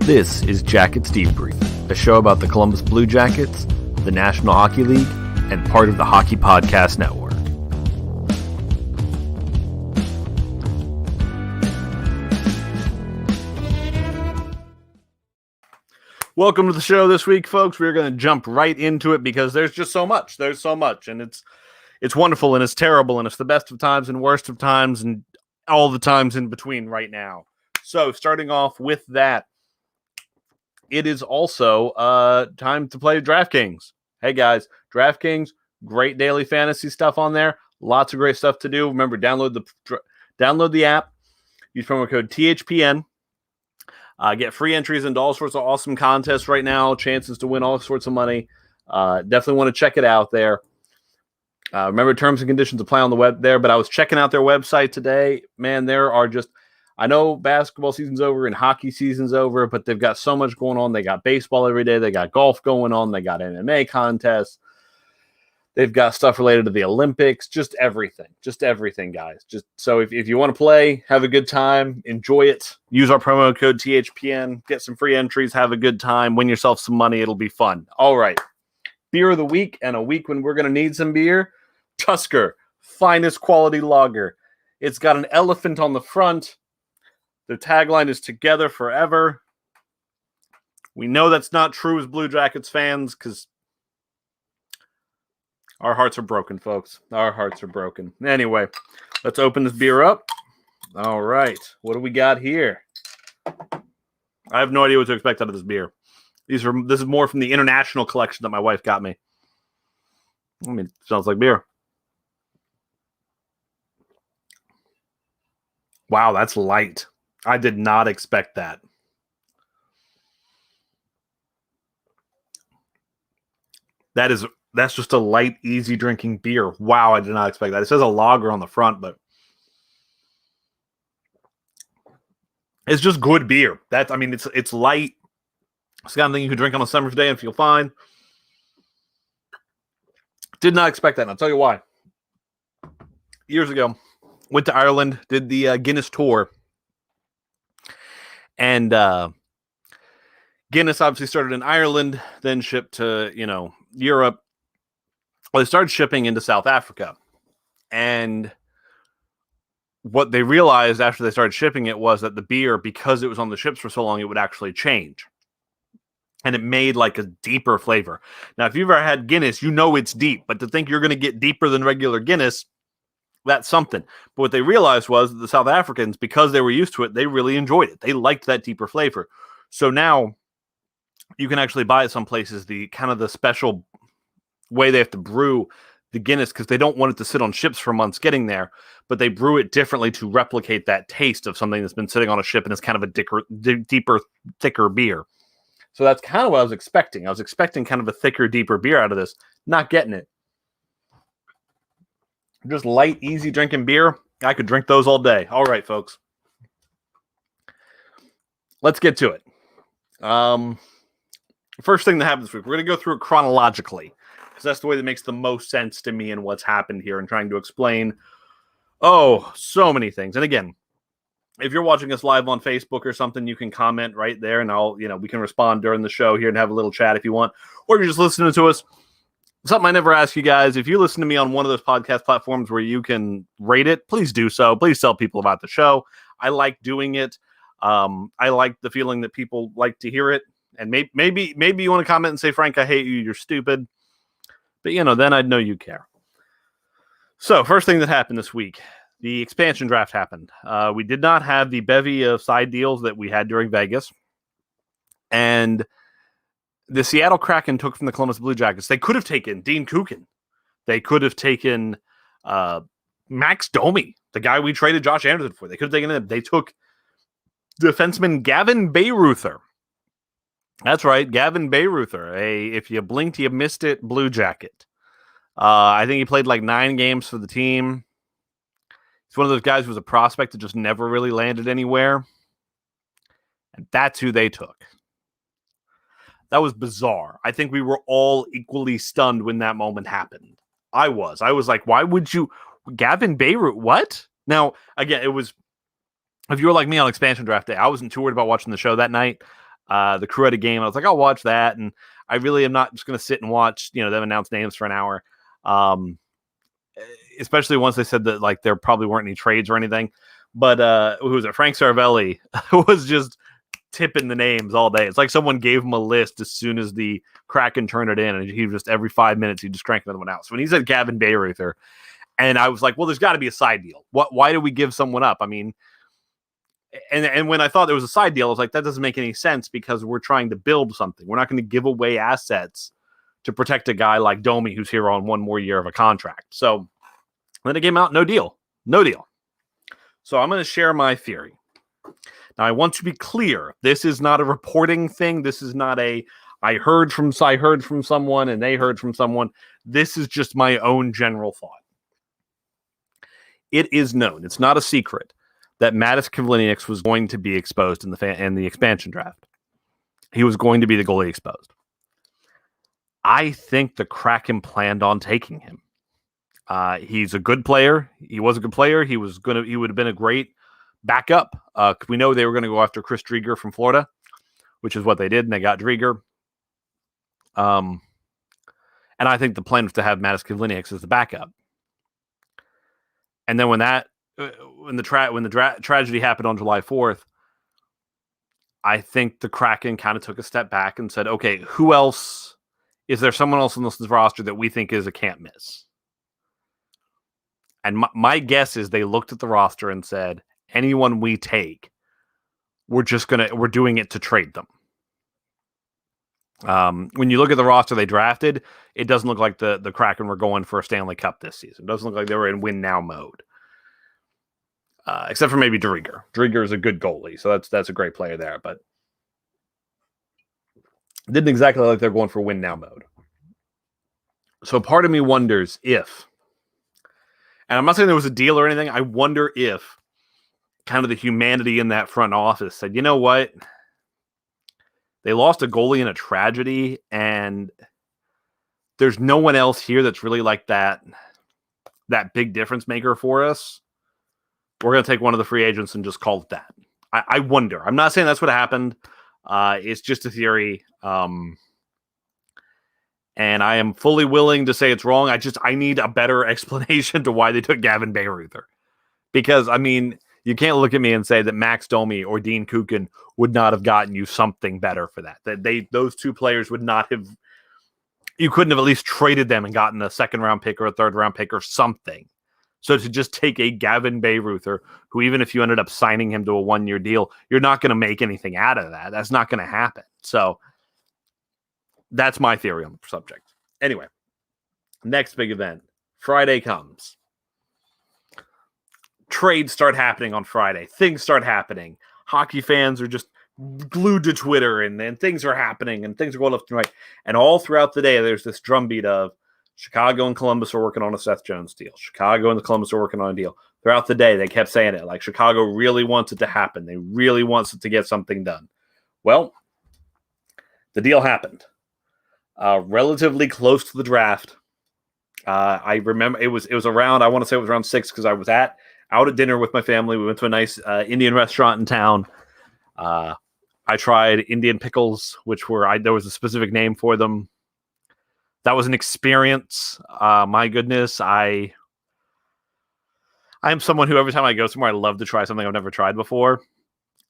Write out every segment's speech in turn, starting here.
This is Jackets Debrief, a show about the Columbus Blue Jackets, the National Hockey League, and part of the Hockey Podcast Network. Welcome to the show this week, folks. We're going to jump right into it because there's just so much. There's so much, and it's wonderful, and it's terrible, and it's the best of times and worst of times and all the times in between right now. So starting off with that, it is also time to play DraftKings. Hey, guys, DraftKings, great daily fantasy stuff on there. Lots of great stuff to do. Remember, download the app. Use promo code THPN. Get free entries into all sorts of awesome contests right now. Chances to win all sorts of money. Definitely want to check it out there. Remember, terms and conditions apply on the web there. But I was checking out their website today. Man, there are just... I know basketball season's over and hockey season's over, but they've got so much going on. They got baseball every day. They got golf going on. They got MMA contests. They've got stuff related to the Olympics. Just everything, guys. Just so if you want to play, have a good time, enjoy it. Use our promo code THPN. Get some free entries. Have a good time. Win yourself some money. It'll be fun. All right. Beer of the week, and a week when we're going to need some beer. Tusker, finest quality lager. It's got an elephant on the front. Their tagline is "Together Forever." We know that's not true as Blue Jackets fans because our hearts are broken, folks. Our hearts are broken. Anyway, let's open this beer up. All right. What do we got here? I have no idea what to expect out of this beer. This is more from the international collection that my wife got me. I mean, it smells like beer. Wow, that's light. I did not expect that. That's just a light, easy drinking beer. Wow, I did not expect that. It says a lager on the front, but it's just good beer. It's light. It's the kind of thing you can drink on a summer's day and feel fine. Did not expect that, and I'll tell you why. Years ago, went to Ireland, did the Guinness tour. And Guinness obviously started in Ireland, then shipped to, Europe. Well, they started shipping into South Africa. And what they realized after they started shipping it was that the beer, because it was on the ships for so long, it would actually change. And it made like a deeper flavor. Now, if you've ever had Guinness, you know it's deep. But to think you're going to get deeper than regular Guinness, that's something. But what they realized was that the South Africans, because they were used to it, they really enjoyed it. They liked that deeper flavor. So now you can actually buy at some places the kind of the special way they have to brew the Guinness because they don't want it to sit on ships for months getting there, but they brew it differently to replicate that taste of something that's been sitting on a ship and is kind of a deeper, thicker beer. So that's kind of what I was expecting. I was expecting kind of a thicker, deeper beer out of this. Not getting it. Just light, easy drinking beer. I could drink those all day. All right, folks. Let's get to it. First thing that happened this week, we're going to go through it chronologically because that's the way that makes the most sense to me and what's happened here and trying to explain, so many things. And again, if you're watching us live on Facebook or something, you can comment right there and we can respond during the show here and have a little chat if you want. Or if you're just listening to us, something I never ask you guys, if you listen to me on one of those podcast platforms where you can rate it, please do so. Please tell people about the show. I like doing it. I like the feeling that people like to hear it. And maybe you want to comment and say, Frank, I hate you. You're stupid. But, then I'd know you care. So first thing that happened this week, the expansion draft happened. We did not have the bevy of side deals that we had during Vegas. And the Seattle Kraken took from the Columbus Blue Jackets. They could have taken Dean Kukin. They could have taken Max Domi, the guy we traded Josh Anderson for. They could have taken him. They took defenseman Gavin Bayreuther. That's right, Gavin Bayreuther. If you blinked, you missed it, Blue Jacket. I think he played like 9 games for the team. He's one of those guys who was a prospect that just never really landed anywhere. And that's who they took. That was bizarre. I think we were all equally stunned when that moment happened. I was like, why would you... Gavin Bayreuther, what? Now, again, it was... If you were like me on expansion draft day, I wasn't too worried about watching the show that night. the crew had a game. I was like, I'll watch that, and I really am not just going to sit and watch them announce names for an hour. Especially once they said that like there probably weren't any trades or anything. But who was it? Frank Saravelli was just tipping the names all day. It's like someone gave him a list as soon as the Kraken turned it in, and he just every 5 minutes he just cranked another one out. So when he said Gavin Bayreuther, and I was like, well, there's got to be a side deal. Why do we give someone up? I mean, and when I thought there was a side deal, I was like, that doesn't make any sense because we're trying to build something. We're not going to give away assets to protect a guy like Domi who's here on one more year of a contract. So then it came out, no deal. So I'm going to share my theory. Now, I want to be clear. This is not a reporting thing. This is not I heard from someone and they heard from someone. This is just my own general thought. It is known. It's not a secret that Matis Kivlenieks was going to be exposed in the expansion draft. He was going to be the goalie exposed. I think the Kraken planned on taking him. He's a good player. He was a good player. He would have been a great backup. We know they were going to go after Chris Driedger from Florida, which is what they did, and they got Driedger. And I think the plan was to have Matis Kivlenieks as the backup. And then when the tragedy happened on July 4th, I think the Kraken kind of took a step back and said, okay, who else? Is there someone else on this roster that we think is a can't miss? And my guess is they looked at the roster and said, anyone we take, we're doing it to trade them. When you look at the roster they drafted, it doesn't look like the Kraken were going for a Stanley Cup this season. It doesn't look like they were in win now mode. Except for maybe Driedger. Driedger is a good goalie, so that's a great player there, but didn't exactly look like they're going for win now mode. So part of me wonders if, and I'm not saying there was a deal or anything, I wonder if kind of the humanity in that front office said, you know what? They lost a goalie in a tragedy, and there's no one else here that's really like that big difference maker for us. We're going to take one of the free agents and just call it that. I wonder. I'm not saying that's what happened. It's just a theory. And I am fully willing to say it's wrong. I need a better explanation to why they took Gavin Bayreuther. Because, I mean, you can't look at me and say that Max Domi or Dean Kukin would not have gotten you something better for that. Those two players would not have. You couldn't have at least traded them and gotten a second-round pick or a third-round pick or something. So to just take a Gavin Bayreuther, who even if you ended up signing him to a one-year deal, you're not going to make anything out of that. That's not going to happen. So that's my theory on the subject. Anyway, next big event. Friday comes. Trades start happening on Friday. Things start happening. Hockey fans are just glued to Twitter, and then things are happening, and things are going left and right. And all throughout the day, there's this drumbeat of Chicago and Columbus are working on a Seth Jones deal. Chicago and the Columbus are working on a deal. Throughout the day, they kept saying it. Like, Chicago really wants it to happen. They really wants it to get something done. Well, the deal happened. Relatively close to the draft. I remember it was around, I want to say it was around 6 because I was out at dinner with my family. We went to a nice Indian restaurant in town. I tried Indian pickles, which there was a specific name for them. That was an experience. My goodness, I am someone who every time I go somewhere, I love to try something I've never tried before.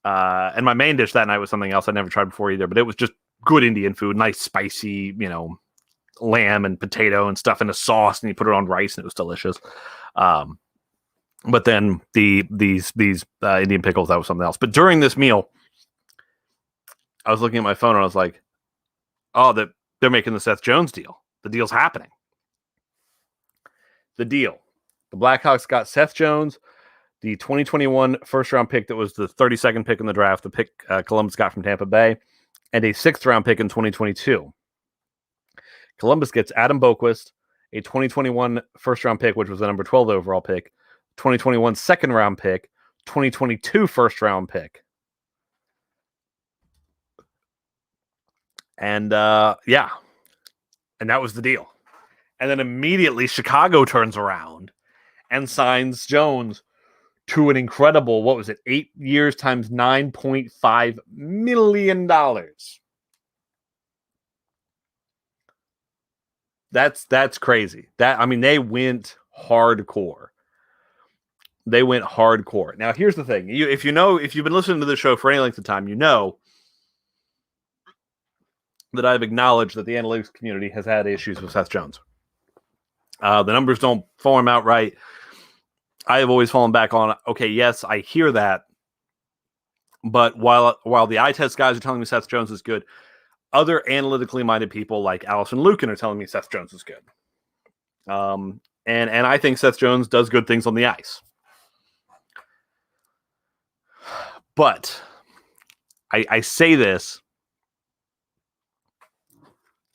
And my main dish that night was something else I'd never tried before either, but it was just good Indian food, nice spicy, lamb and potato and stuff in a sauce, and you put it on rice, and it was delicious. But then these Indian pickles, that was something else. But during this meal, I was looking at my phone and I was like, oh, they're making the Seth Jones deal. The deal's happening. The deal. The Blackhawks got Seth Jones, the 2021 first-round pick that was the 32nd pick in the draft, the pick Columbus got from Tampa Bay, and a 6th-round pick in 2022. Columbus gets Adam Boquist, a 2021 first-round pick, which was the number 12 overall pick, 2021 second-round pick, 2022 first-round pick. And, yeah. And that was the deal. And then immediately Chicago turns around and signs Jones to an incredible, what was it, 8 years times $9.5 million. That's crazy. They went hardcore. Now, here's the thing. If you've been listening to the show for any length of time, you know that I've acknowledged that the analytics community has had issues with Seth Jones. The numbers don't form out right. I have always fallen back on, okay, yes, I hear that. But while the eye test guys are telling me Seth Jones is good, other analytically minded people like Allison Lucan are telling me Seth Jones is good. And I think Seth Jones does good things on the ice. But I say this,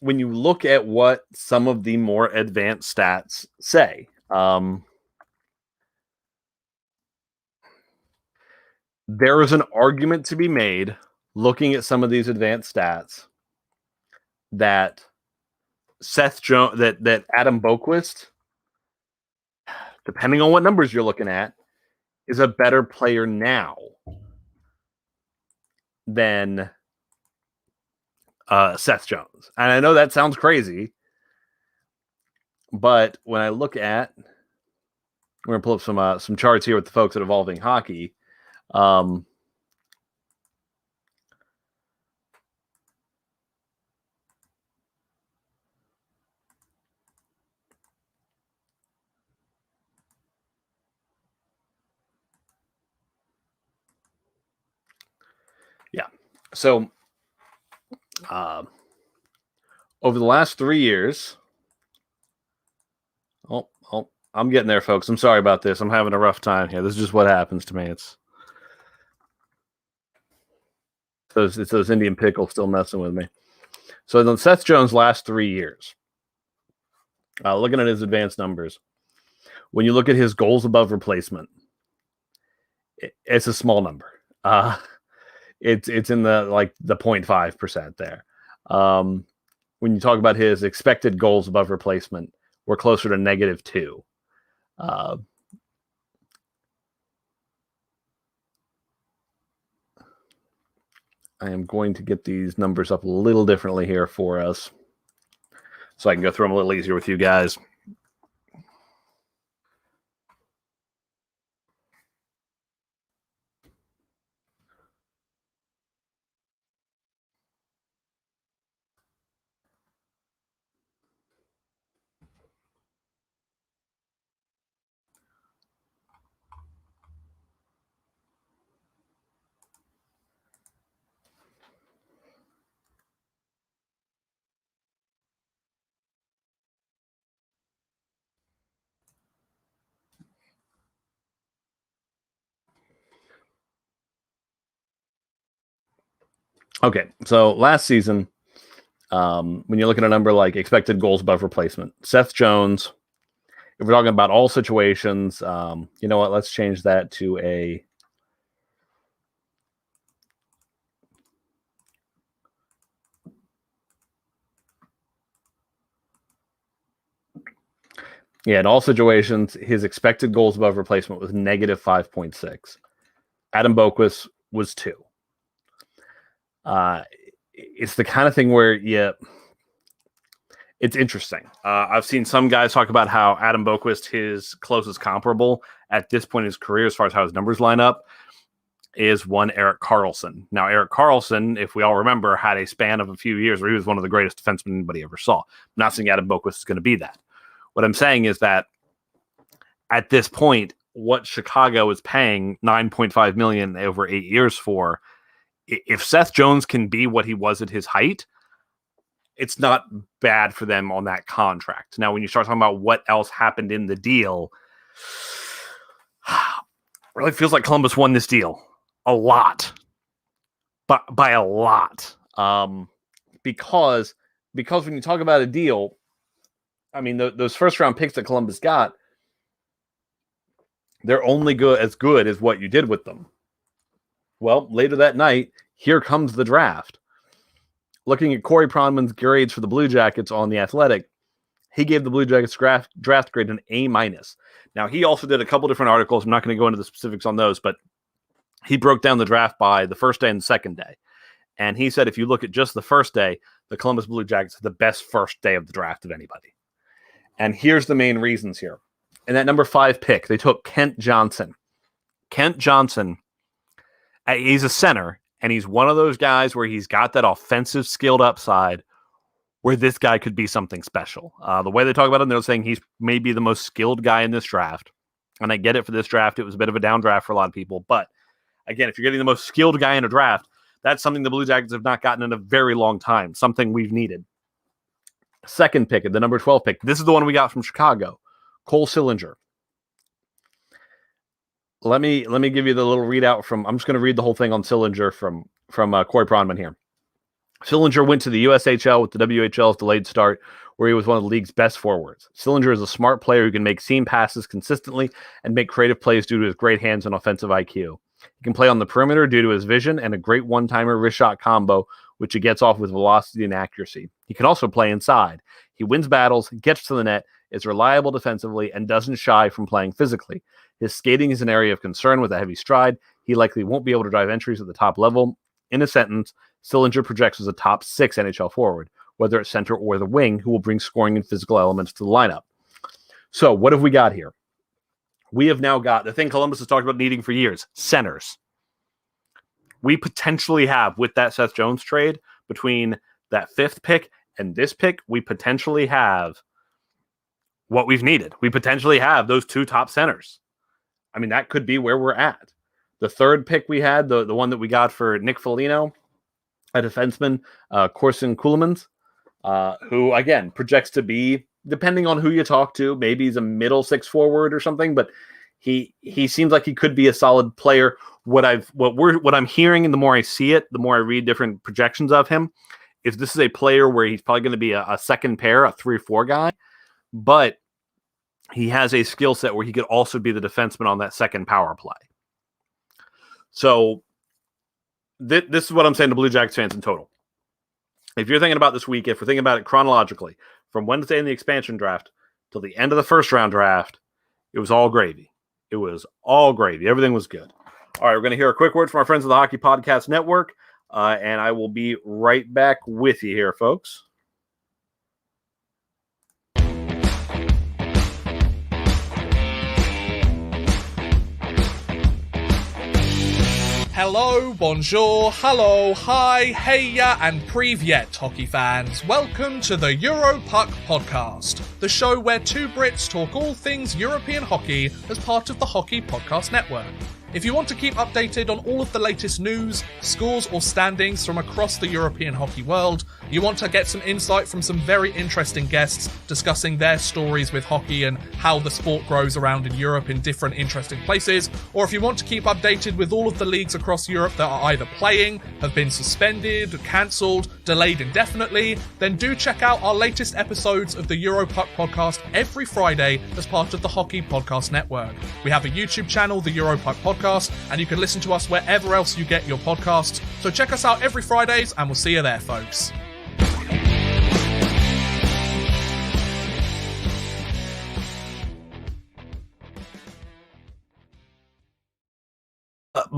when you look at what some of the more advanced stats say, there is an argument to be made looking at some of these advanced stats that Seth Jones, that Adam Boqvist, depending on what numbers you're looking at, is a better player now than Seth Jones. And I know that sounds crazy, but when I look at, we're going to pull up some charts here with the folks at Evolving Hockey. Yeah. So over the last 3 years, I'm getting there, folks. I'm sorry about this. I'm having a rough time here. This is just what happens to me. It's those Indian pickles still messing with me. So then Seth Jones' last 3 years, looking at his advanced numbers, when you look at his goals above replacement, it's a small number. It's in the 0.5% there. When you talk about his expected goals above replacement, we're closer to -2. I am going to get these numbers up a little differently here for us so I can go through them a little easier with you guys. Okay, so last season, when you look at a number like expected goals above replacement, Seth Jones, if we're talking about all situations, you know what? Let's change that to a. Yeah, in all situations, his expected goals above replacement was -5.6. Adam Boqvist was 2. It's the kind of thing where, it's interesting. I've seen some guys talk about how Adam Boqvist, his closest comparable at this point in his career, as far as how his numbers line up, is one Erik Karlsson. Now, Erik Karlsson, if we all remember, had a span of a few years where he was one of the greatest defensemen anybody ever saw. I'm not saying Adam Boqvist is going to be that. What I'm saying is that at this point, what Chicago is paying $9.5 million over 8 years for, if Seth Jones can be what he was at his height, it's not bad for them on that contract. Now, when you start talking about what else happened in the deal, it really feels like Columbus won this deal a lot, but by a lot. Because when you talk about a deal, those first round picks that Columbus got, they're only as good as what you did with them. Well, later that night, here comes the draft. Looking at Corey Pronman's grades for the Blue Jackets on The Athletic, He gave the Blue Jackets draft grade an A-. Now, he also did a couple different articles. I'm not going to go into the specifics on those, but he broke down the draft by the first day and the second day. And he said if you look at just the first day, the Columbus Blue Jackets had the best first day of the draft of anybody. And here's the main reasons here. In that number 5 pick, they took Kent Johnson. Kent Johnson, he's a center, and he's one of those guys where he's got that offensive skilled upside where this guy could be something special. The way they talk about him, they're saying he's maybe the most skilled guy in this draft. And I get it for this draft. It was a bit of a down draft for a lot of people. But again, if you're getting the most skilled guy in a draft, that's something the Blue Jackets have not gotten in a very long time, something we've needed. Second pick, the number 12 pick. This is the one we got from Chicago, Cole Sillinger. Let me give you the little readout from. I'm just going to read the whole thing on Sillinger from Corey Pronman here. Sillinger went to the USHL with the WHL's delayed start, where he was one of the league's best forwards. Sillinger is a smart player who can make seam passes consistently and make creative plays due to his great hands and offensive IQ. He can play on the perimeter due to his vision and a great one-timer wrist shot combo, which he gets off with velocity and accuracy. He can also play inside. He wins battles, gets to the net, is reliable defensively, and doesn't shy from playing physically. His skating is an area of concern with a heavy stride. He likely won't be able to drive entries at the top level. In a sentence, Sillinger projects as a top 6 NHL forward, whether it's center or the wing, who will bring scoring and physical elements to the lineup. So what have we got here? We have now got the thing Columbus has talked about needing for years, centers. We potentially have, with that Seth Jones trade, between that 5th pick and this pick, we potentially have what we've needed. We potentially have those 2 top centers. I mean, that could be where we're at. The 3rd pick we had, the one that we got for Nick Foligno, a defenseman, Corson Ceulemans, who, again, projects to be, depending on who you talk to, maybe he's a middle 6 forward or something, but he seems like he could be a solid player. What I'm hearing, and the more I see it, the more I read different projections of him, is this is a player where he's probably going to be a second pair, a 3 or 4 guy, but he has a skill set where he could also be the defenseman on that second power play. So this is what I'm saying to Blue Jackets fans in total. If you're thinking about this week, if we're thinking about it chronologically, from Wednesday in the expansion draft till the end of the first round draft, it was all gravy. It was all gravy. Everything was good. All right, we're going to hear a quick word from our friends of the Hockey Podcast Network, and I will be right back with you here, folks. Hello, bonjour, hello, hi, hey ya, and privyet, hockey fans. Welcome to the Europuck Podcast, the show where 2 Brits talk all things European hockey as part of the Hockey Podcast Network. If you want to keep updated on all of the latest news, scores, or standings from across the European hockey world, you want to get some insight from some very interesting guests discussing their stories with hockey and how the sport grows around in Europe in different interesting places, or if you want to keep updated with all of the leagues across Europe that are either playing, have been suspended, cancelled, delayed indefinitely, then do check out our latest episodes of the Europuck Podcast every Friday as part of the Hockey Podcast Network. We have a YouTube channel, the Europuck Podcast, and you can listen to us wherever else you get your podcasts. So check us out every Fridays, and we'll see you there, folks.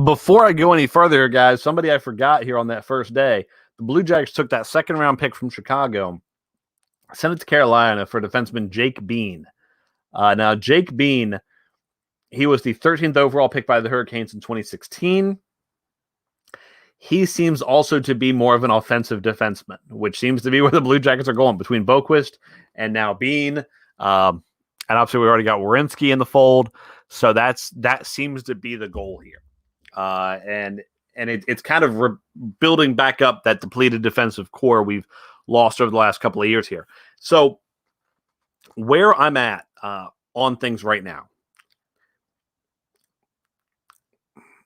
Before I go any further, guys, somebody I forgot here on that first day, the Blue Jackets took that 2nd round pick from Chicago, sent it to Carolina for defenseman Jake Bean. Now, Jake Bean, he was the 13th overall pick by the Hurricanes in 2016. He seems also to be more of an offensive defenseman, which seems to be where the Blue Jackets are going between Boquist and now Bean. And obviously we already got Werenski in the fold. So that seems to be the goal here. And it's kind of building back up that depleted defensive core we've lost over the last couple of years here. So where I'm at on things right now,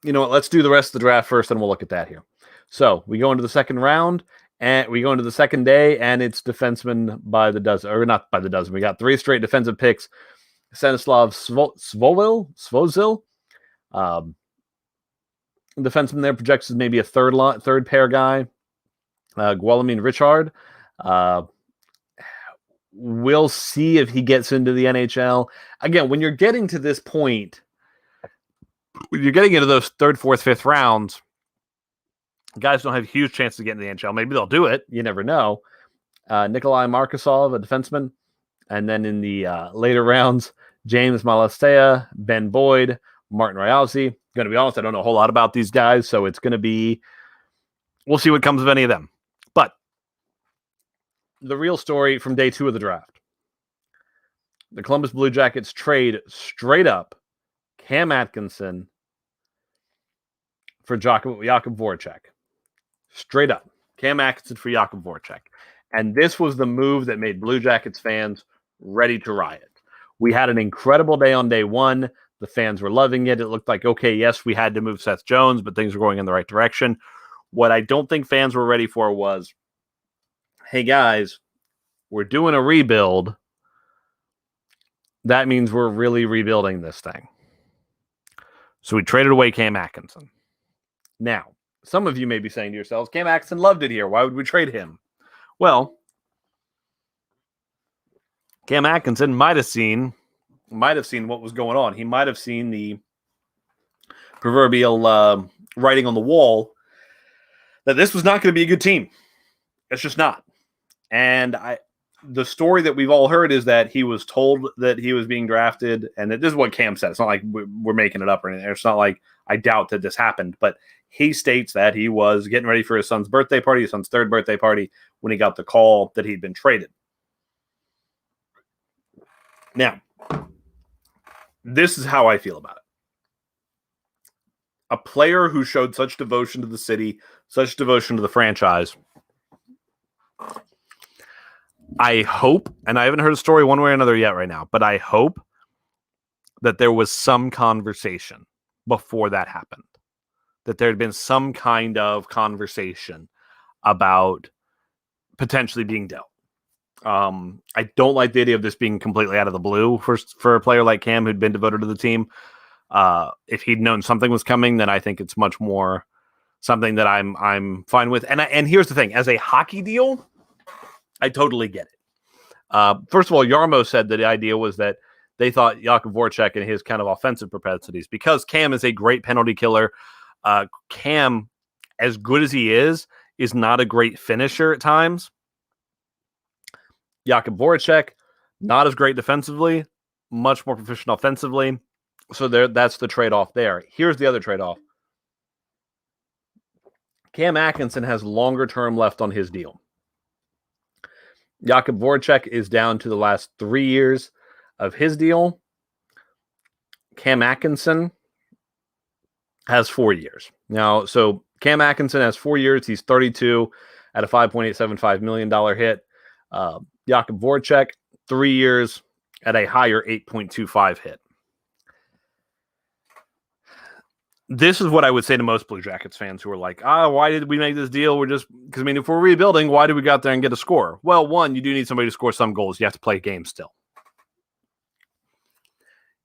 you know what, let's do the rest of the draft first, and we'll look at that here. So we go into the 2nd round, and we go into the 2nd day, and it's defensemen by the dozen, or not by the dozen. We got 3 straight defensive picks. Stanislav Svozil, defenseman there, projects as maybe a third pair guy. Guillaume Richard. We'll see if he gets into the NHL. Again, when you're getting to this point, when you're getting into those third, fourth, fifth rounds, guys don't have huge chance to get into the NHL. Maybe they'll do it. You never know. Nikolai Markasov, a defenseman. And then in the later rounds, James Malastea, Ben Boyd, Martin Rialzi. Going to be honest, I don't know a whole lot about these guys, so it's going to be, we'll see what comes of any of them. But the real story from day 2 of the draft. The Columbus Blue Jackets trade straight up Cam Atkinson for Jakub Voracek. Straight up. Cam Atkinson for Jakub Voracek. And this was the move that made Blue Jackets fans ready to riot. We had an incredible day on day 1. The fans were loving it. It looked like, okay, yes, we had to move Seth Jones, but things were going in the right direction. What I don't think fans were ready for was, hey, guys, we're doing a rebuild. That means we're really rebuilding this thing. So we traded away Cam Atkinson. Now, some of you may be saying to yourselves, Cam Atkinson loved it here. Why would we trade him? Well, Cam Atkinson might have seen what was going on. He might have seen the proverbial writing on the wall that this was not going to be a good team. It's just not. And the story that we've all heard is that he was told that he was being drafted, and this is what Cam said. It's not like we're making it up or anything. It's not like I doubt that this happened, but he states that he was getting ready for his son's birthday party, his son's 3rd birthday party, when he got the call that he'd been traded. Now, this is how I feel about it. A player who showed such devotion to the city, such devotion to the franchise, I hope, and I haven't heard a story one way or another yet right now, but I hope that there was some conversation before that happened. That there had been some kind of conversation about potentially being dealt. I don't like the idea of this being completely out of the blue for a player like Cam who'd been devoted to the team. If he'd known something was coming, then I think it's much more something that I'm fine with. And here's the thing: as a hockey deal, I totally get it. First of all, Yarmo said that the idea was that they thought Jakub Voracek and his kind of offensive propensities, because Cam is a great penalty killer. Cam, as good as he is not a great finisher at times. Jakub Voracek, not as great defensively, much more proficient offensively. So that's the trade-off there. Here's the other trade-off. Cam Atkinson has longer term left on his deal. Jakub Voracek is down to the last 3 years of his deal. Cam Atkinson has 4 years. Now, so Cam Atkinson has 4 years. He's 32 at a $5.875 million hit. Jakub Voracek, 3 years at a higher 8.25 hit. This is what I would say to most Blue Jackets fans who are like, why did we make this deal? Because, if we're rebuilding, why did we go out there and get a score? Well, one, you do need somebody to score some goals. You have to play games still.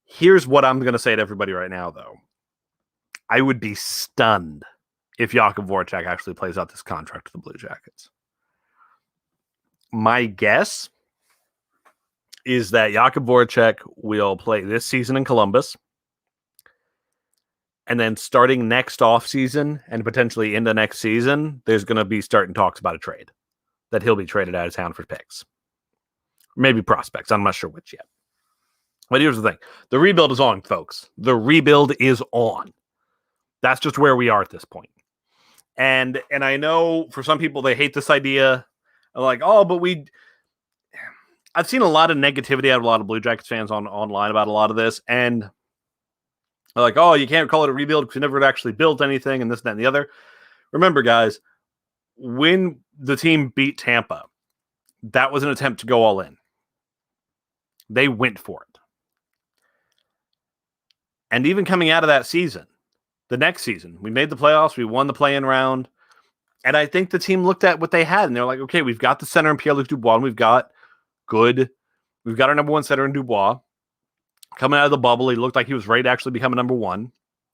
Here's what I'm going to say to everybody right now, though. I would be stunned if Jakub Voracek actually plays out this contract with the Blue Jackets. My guess is that Jakub Voracek will play this season in Columbus. And then starting next offseason and potentially into next season, there's going to be starting talks about a trade. That he'll be traded out of town for picks. Maybe prospects. I'm not sure which yet. But here's the thing. The rebuild is on, folks. The rebuild is on. That's just where we are at this point. And I know for some people, they hate this idea. They're like, but I've seen a lot of negativity out of a lot of Blue Jackets fans online about a lot of this. And they're like, you can't call it a rebuild because you never actually built anything and this, that, and the other. Remember, guys, when the team beat Tampa, that was an attempt to go all in. They went for it. And even coming out of that season, the next season, we made the playoffs, we won the play-in round, and I think the team looked at what they had, and they're like, okay, we've got the center in Pierre-Luc Dubois, and we've got our number one center in Dubois. Coming out of the bubble, he looked like he was ready to actually become a number one.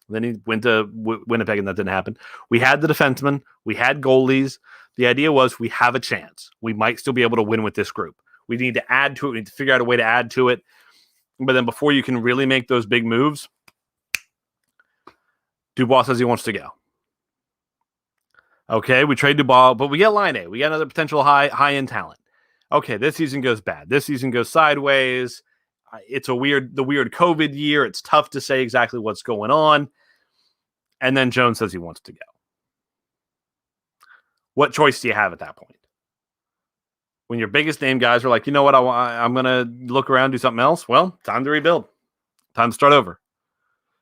Then he went to Winnipeg, and that didn't happen. We had the defensemen. We had goalies. The idea was we have a chance. We might still be able to win with this group. We need to add to it. We need to figure out a way to add to it. But then before you can really make those big moves, Dubois says he wants to go. Okay, we trade Dubois, but we get Line. We got another potential high-end talent. Okay, this season goes bad. This season goes sideways. It's the weird COVID year. It's tough to say exactly what's going on. And then Jones says he wants to go. What choice do you have at that point? When your biggest name guys are like, you know what, I'm going to look around, do something else. Well, time to rebuild. Time to start over.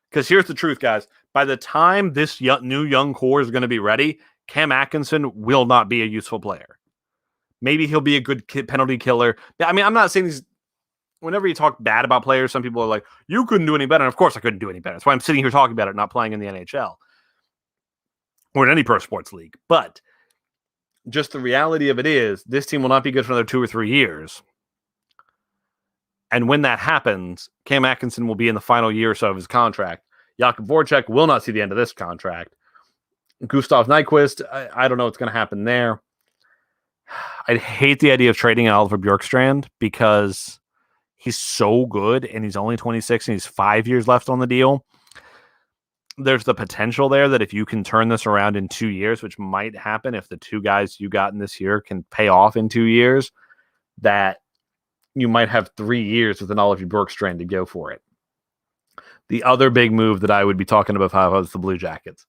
Because here's the truth, guys. By the time this new young core is going to be ready, Cam Atkinson will not be a useful player. Maybe he'll be a good penalty killer. I mean, I'm not saying these. Whenever you talk bad about players, some people are like, you couldn't do any better. And of course I couldn't do any better. That's why I'm sitting here talking about it, not playing in the NHL or in any pro sports league. But just the reality of it is this team will not be good for another 2 or 3 years. And when that happens, Cam Atkinson will be in the final year or so of his contract. Jakub Voracek will not see the end of this contract. Gustav Nyquist, I don't know what's going to happen there. I'd hate the idea of trading Oliver Bjorkstrand because he's so good and he's only 26 and he's 5 years left on the deal. There's the potential there that if you can turn this around in 2 years, which might happen if the 2 guys you got in this year can pay off in 2 years, that you might have 3 years with an Oliver Bjorkstrand to go for it. The other big move that I would be talking about was the Blue Jackets.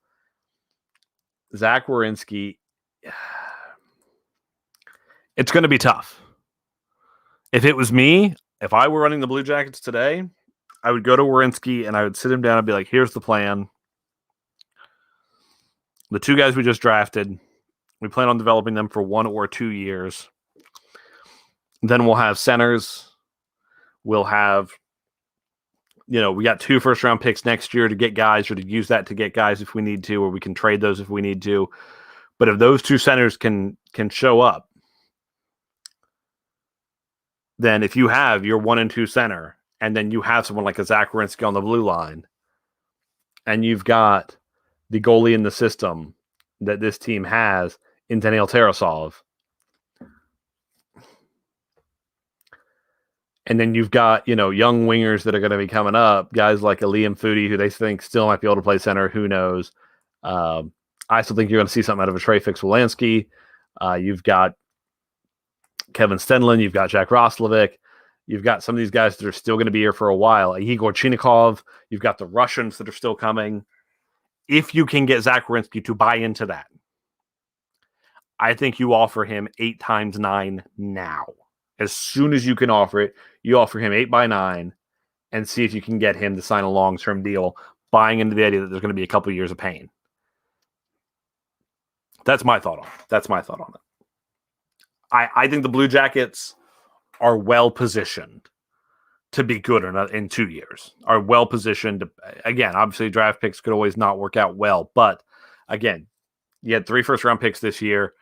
Zach Werenski, it's going to be tough. If it was me, if I were running the Blue Jackets today, I would go to Werenski and I would sit him down and be like, here's the plan. The 2 guys we just drafted, we plan on developing them for 1 or 2 years. Then we'll have centers. We'll have, we got 2 first-round picks next year to get guys or to use that to get guys if we need to, or we can trade those if we need to. But if those 2 centers can show up, then if you have your 1 and 2 center, and then you have someone like a Zach Werenski on the blue line, and you've got the goalie in the system that this team has in Daniil Tarasov, and then you've got, young wingers that are going to be coming up, guys like Liam Foudy, who they think still might be able to play center. Who knows? I still think you're going to see something out of a Trey Fix-Wolansky. You've got Kevin Stenlin. You've got Jack Roslovic. You've got some of these guys that are still going to be here for a while. Igor Chinikov. You've got the Russians that are still coming. If you can get Zach Werenski to buy into that, I think you offer him 8 times 9 now. As soon as you can offer it, you offer him 8 by 9 and see if you can get him to sign a long-term deal, buying into the idea that there's going to be a couple of years of pain. That's my thought on it. I think the Blue Jackets are well-positioned to be good in 2 years, are well-positioned. Again, obviously draft picks could always not work out well, but again, you had 3 first-round picks this year.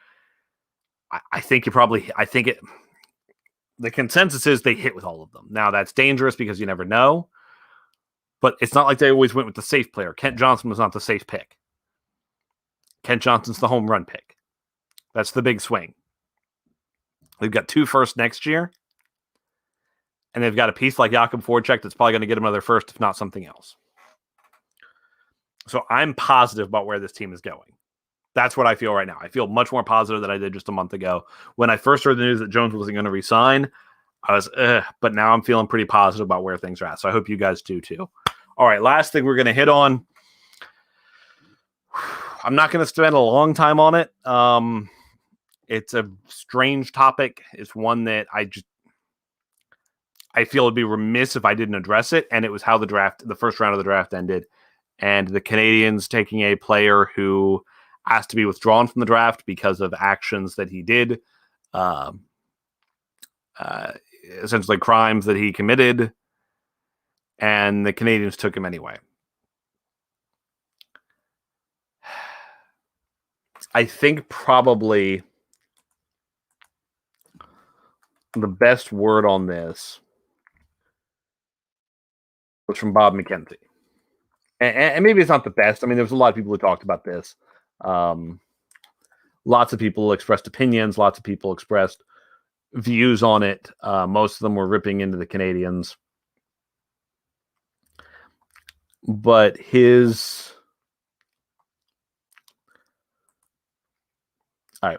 The consensus is they hit with all of them. Now, that's dangerous because you never know, but it's not like they always went with the safe player. Kent Johnson was not the safe pick. Kent Johnson's the home run pick. That's the big swing. They've got 2 firsts next year, and they've got a piece like Jakub Voracek that's probably going to get them another first, if not something else. So I'm positive about where this team is going. That's what I feel right now. I feel much more positive than I did just a month ago. When I first heard the news that Jones wasn't going to resign, I was, but now I'm feeling pretty positive about where things are at. So I hope you guys do too. All right, last thing we're going to hit on. I'm not going to spend a long time on it. It's a strange topic. It's one that I feel it'd be remiss if I didn't address it. And it was how the first round of the draft ended. And the Canadians taking a player who asked to be withdrawn from the draft because of actions that he did, essentially crimes that he committed, and the Canadians took him anyway. I think probably the best word on this was from Bob McKenzie. And maybe it's not the best. I mean, there was a lot of people who talked about this. Lots of people expressed opinions. Lots of people expressed views on it. Most of them were ripping into the Canadians. But his... All right.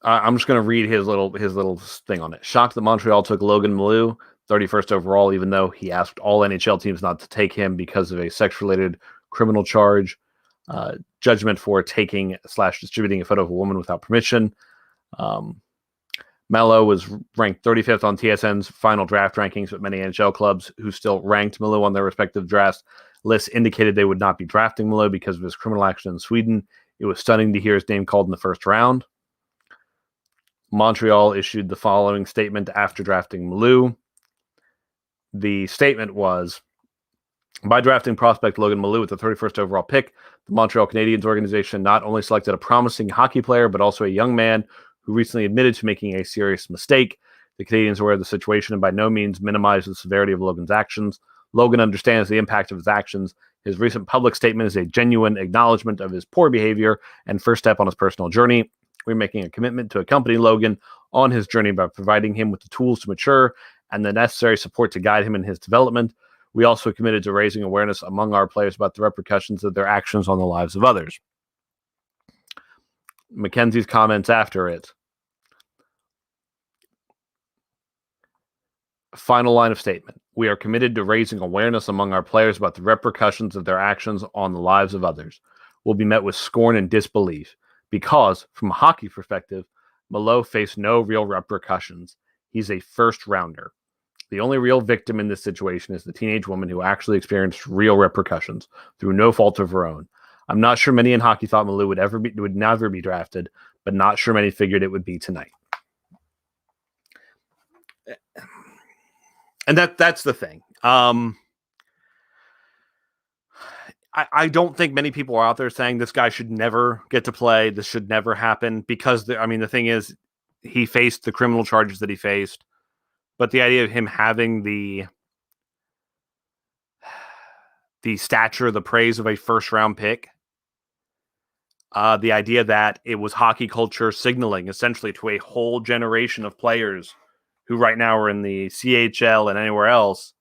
I'm just going to read his little thing on it. Shocked that Montreal took Logan Malou, 31st overall, even though he asked all NHL teams not to take him because of a sex-related criminal charge. Judgment for taking/distributing a photo of a woman without permission. Malou was ranked 35th on TSN's final draft rankings, but many NHL clubs who still ranked Malou on their respective draft lists indicated they would not be drafting Malou because of his criminal action in Sweden. It was stunning to hear his name called in the first round. Montreal issued the following statement after drafting Malou. The statement was, by drafting prospect Logan Malou with the 31st overall pick, the Montreal Canadiens organization not only selected a promising hockey player, but also a young man who recently admitted to making a serious mistake. The Canadiens are aware of the situation and by no means minimize the severity of Logan's actions. Logan understands the impact of his actions. His recent public statement is a genuine acknowledgement of his poor behavior and first step on his personal journey. We're making a commitment to accompany Logan on his journey by providing him with the tools to mature and the necessary support to guide him in his development. We also committed to raising awareness among our players about the repercussions of their actions on the lives of others. Mackenzie's comments after it. Final line of statement. We are committed to raising awareness among our players about the repercussions of their actions on the lives of others. We'll be met with scorn and disbelief because, from a hockey perspective, Malou faced no real repercussions. He's a first rounder. The only real victim in this situation is the teenage woman who actually experienced real repercussions through no fault of her own. I'm not sure many in hockey thought Malou would never be drafted, but not sure many figured it would be tonight. And that's the thing. I don't think many people are out there saying this guy should never get to play. This should never happen because, the thing is, he faced the criminal charges that he faced. But the idea of him having the stature, the praise of a first-round pick, the idea that it was hockey culture signaling essentially to a whole generation of players who right now are in the CHL and anywhere else,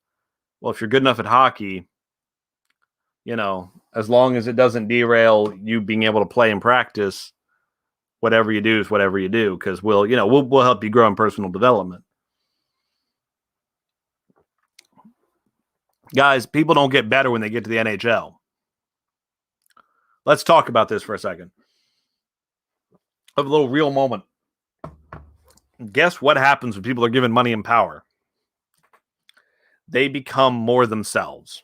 well, if you're good enough at hockey, as long as it doesn't derail you being able to play and practice, whatever you do is whatever you do, because we'll help you grow in personal development. Guys, people don't get better when they get to the NHL. Let's talk about this for a second. I have a little real moment. Guess what happens when people are given money and power? They become more themselves.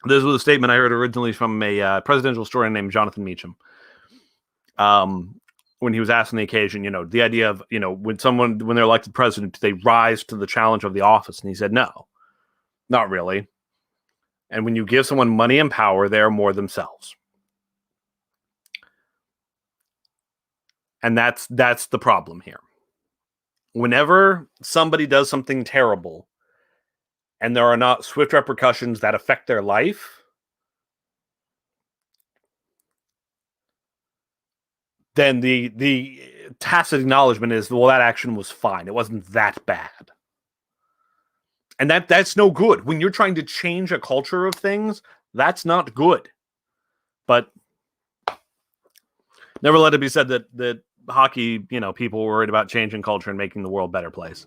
This was a statement I heard originally from a presidential historian named Jonathan Meacham. When he was asked on the occasion, the idea of, when they're elected president, do they rise to the challenge of the office? And he said, no, not really. And when you give someone money and power, they're more themselves. And that's the problem here. Whenever somebody does something terrible and there are not swift repercussions that affect their life, then the tacit acknowledgement is, well, that action was fine. It wasn't that bad. And that's no good. When you're trying to change a culture of things, that's not good. But never let it be said that hockey, people were worried about changing culture and making the world a better place.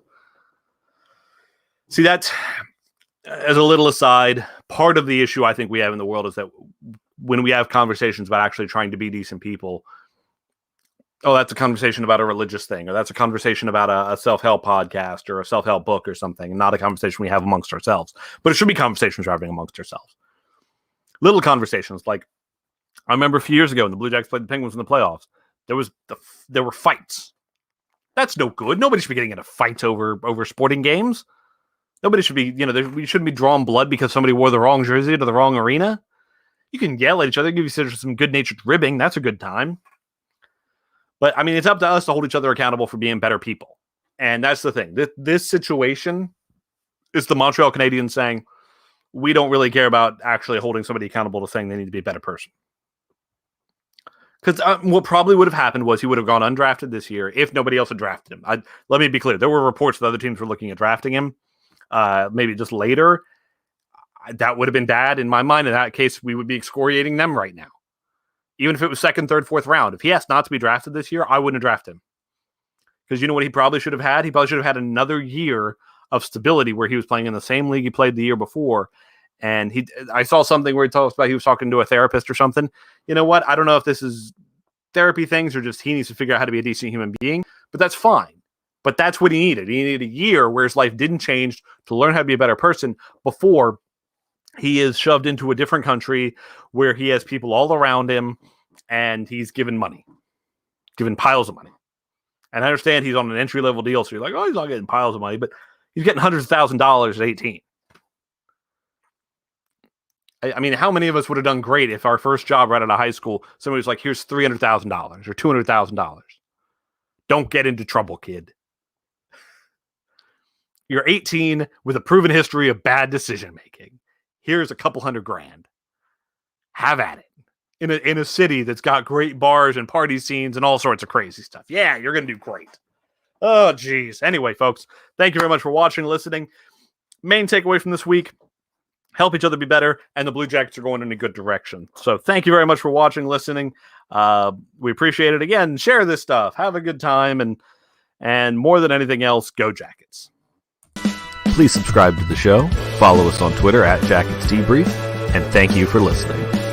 See, that's, as a little aside, part of the issue I think we have in the world is that when we have conversations about actually trying to be decent people, that's a conversation about a religious thing, or that's a conversation about a self-help podcast or a self-help book or something, not a conversation we have amongst ourselves. But it should be conversations we're having amongst ourselves. Little conversations, like I remember a few years ago when the Blue Jackets played the Penguins in the playoffs, there were fights. That's no good. Nobody should be getting into fights over sporting games. Nobody should be, we shouldn't be drawing blood because somebody wore the wrong jersey to the wrong arena. You can yell at each other, give each other some good-natured ribbing. That's a good time. But, it's up to us to hold each other accountable for being better people. And that's the thing. This situation is the Montreal Canadiens saying, we don't really care about actually holding somebody accountable to saying they need to be a better person. Because what probably would have happened was he would have gone undrafted this year if nobody else had drafted him. Let me be clear. There were reports that other teams were looking at drafting him, maybe just later. That would have been bad in my mind. In that case, we would be excoriating them right now. Even if it was second, third, fourth round. If he asked not to be drafted this year, I wouldn't have drafted him. Because you know what he probably should have had? He probably should have had another year of stability where he was playing in the same league he played the year before. And I saw something where he was talking to a therapist or something. You know what? I don't know if this is therapy things or just he needs to figure out how to be a decent human being, but that's fine. But that's what he needed. He needed a year where his life didn't change to learn how to be a better person before he is shoved into a different country where he has people all around him and he's given piles of money. And I understand he's on an entry-level deal, so you're like, oh, he's not getting piles of money, but he's getting hundreds of $1,000s at 18. I mean, how many of us would have done great if our first job right out of high school, somebody was like, here's $300,000 or $200,000. Don't get into trouble, kid. You're 18 with a proven history of bad decision-making. Here's a couple $100,000. Have at it. In a city that's got great bars and party scenes and all sorts of crazy stuff. Yeah, you're going to do great. Oh, geez. Anyway, folks, thank you very much for watching and listening. Main takeaway from this week, help each other be better, and the Blue Jackets are going in a good direction. So thank you very much for watching, listening. We appreciate it. Again, share this stuff. Have a good time. And more than anything else, go Jackets. Please subscribe to the show, follow us on Twitter @JacketsDebrief, and thank you for listening.